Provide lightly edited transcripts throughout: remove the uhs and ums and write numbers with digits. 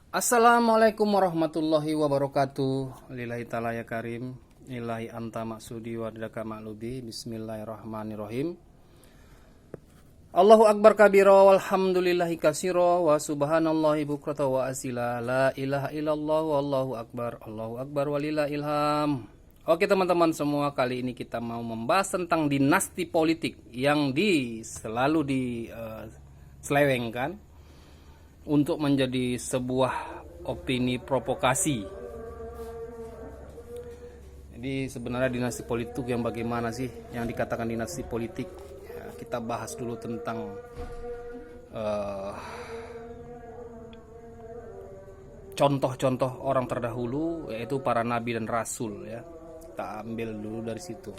Assalamualaikum warahmatullahi wabarakatuh. Lillahi ta'ala ya karim. Ilahi anta maksudi wa daka ma'lubi. Bismillahirrahmanirrahim. Allahu akbar kabira walhamdulillahi kasira wa subhanallahi bukrata wa asila. La ilaha illallah wallahu akbar walillahil ilham. Oke teman-teman semua, kali ini kita mau membahas tentang dinasti politik yang selalu diselewengkan untuk menjadi sebuah opini provokasi. Jadi sebenarnya dinasti politik yang bagaimana sih yang dikatakan dinasti politik? Ya, kita bahas dulu tentang contoh-contoh orang terdahulu, yaitu para nabi dan rasul. Ya, kita ambil dulu dari situ.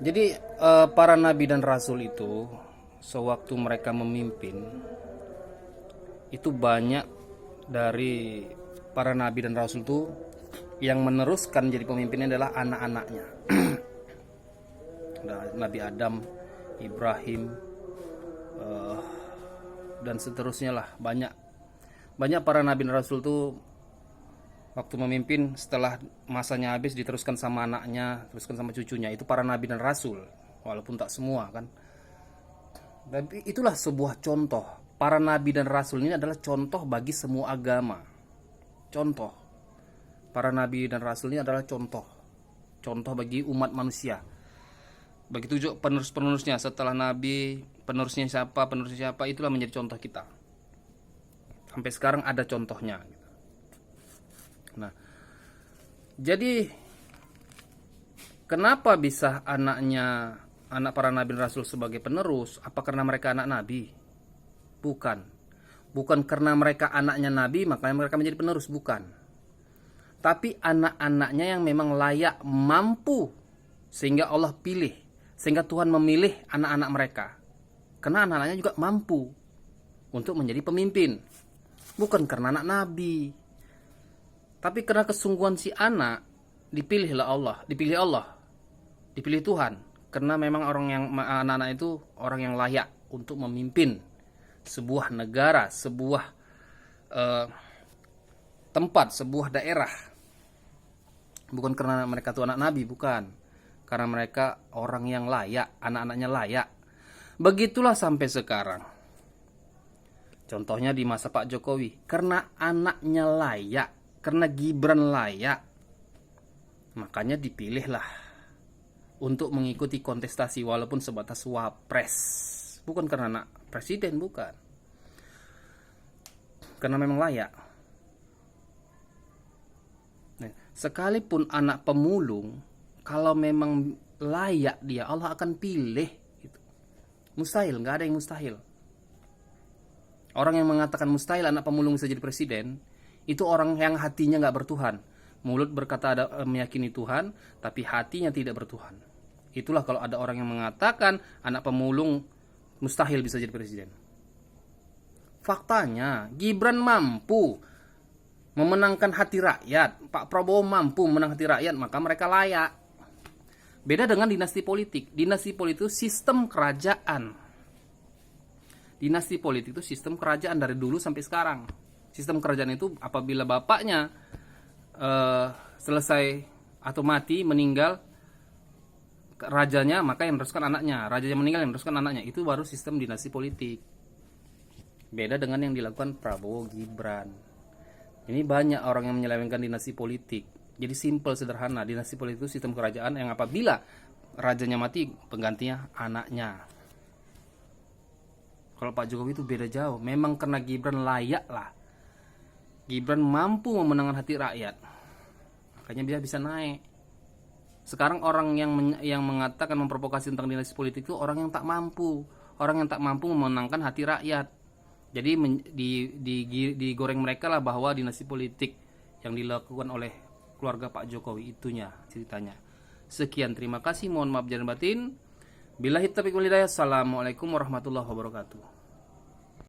Jadi para nabi dan rasul itu sewaktu mereka memimpin, itu banyak dari para nabi dan rasul itu yang meneruskan jadi pemimpinnya adalah anak-anaknya. Nabi Adam, Ibrahim, dan seterusnya lah. Banyak para nabi dan rasul itu waktu memimpin, setelah masanya habis diteruskan sama anaknya, teruskan sama cucunya. Itu para nabi dan rasul, walaupun tak semua kan. Tapi itulah sebuah contoh. Para nabi dan rasul ini adalah contoh bagi semua agama. Contoh. Para nabi dan rasul ini adalah contoh bagi umat manusia. Begitu juga penerus-penerusnya. Setelah nabi, penerusnya siapa, itulah menjadi contoh kita. Sampai sekarang ada contohnya. Nah, jadi kenapa bisa anak para nabi dan rasul sebagai penerus? Apa karena mereka anak nabi? Bukan karena mereka anaknya nabi makanya mereka menjadi penerus, bukan. Tapi anak-anaknya yang memang layak, mampu, sehingga Allah pilih, sehingga Tuhan memilih anak-anak mereka. Karena anak-anaknya juga mampu untuk menjadi pemimpin. Bukan karena anak nabi, tapi karena kesungguhan si anak dipilih Tuhan. Karena memang anak-anak itu orang yang layak untuk memimpin sebuah negara, sebuah tempat, sebuah daerah. Bukan karena mereka itu anak nabi, bukan. Karena mereka orang yang layak, anak-anaknya layak. Begitulah sampai sekarang. Contohnya di masa Pak Jokowi, karena anaknya layak, karena Gibran layak, makanya dipilihlah untuk mengikuti kontestasi walaupun sebatas wapres. Bukan karena anak presiden, bukan. Karena memang layak. Nah, sekalipun anak pemulung, kalau memang layak dia, Allah akan pilih. Gitu. Mustahil, nggak ada yang mustahil. Orang yang mengatakan mustahil anak pemulung bisa jadi presiden, itu orang yang hatinya nggak bertuhan. Mulut berkata meyakini Tuhan, tapi hatinya tidak bertuhan. Itulah kalau ada orang yang mengatakan anak pemulung mustahil bisa jadi presiden. Faktanya Gibran mampu memenangkan hati rakyat, Pak Prabowo mampu memenang hati rakyat, maka mereka layak. Beda dengan dinasti politik. Dinasti politik itu sistem kerajaan. Dinasti politik itu sistem kerajaan dari dulu sampai sekarang. Sistem kerajaan itu apabila bapaknya selesai atau mati, meninggal, rajanya, maka yang meneruskan anaknya. Rajanya meninggal, yang meneruskan anaknya. Itu baru sistem dinasti politik. Beda dengan yang dilakukan Prabowo Gibran. Ini banyak orang yang menyelewengkan dinasti politik. Jadi simple, sederhana. Dinasti politik itu sistem kerajaan yang apabila rajanya mati, penggantinya anaknya. Kalau Pak Jokowi itu beda jauh. Memang karena Gibran layak lah. Gibran mampu memenangkan hati rakyat. Makanya dia bisa naik. Sekarang orang yang mengatakan, memprovokasi tentang dinasti politik itu orang yang tak mampu. Orang yang tak mampu memenangkan hati rakyat. Jadi digoreng mereka lah bahwa dinasti politik yang dilakukan oleh keluarga Pak Jokowi itunya ceritanya. Sekian, terima kasih. Mohon maaf lahir dan batin. Billahi taufiq wal hidayah. Assalamualaikum warahmatullahi wabarakatuh.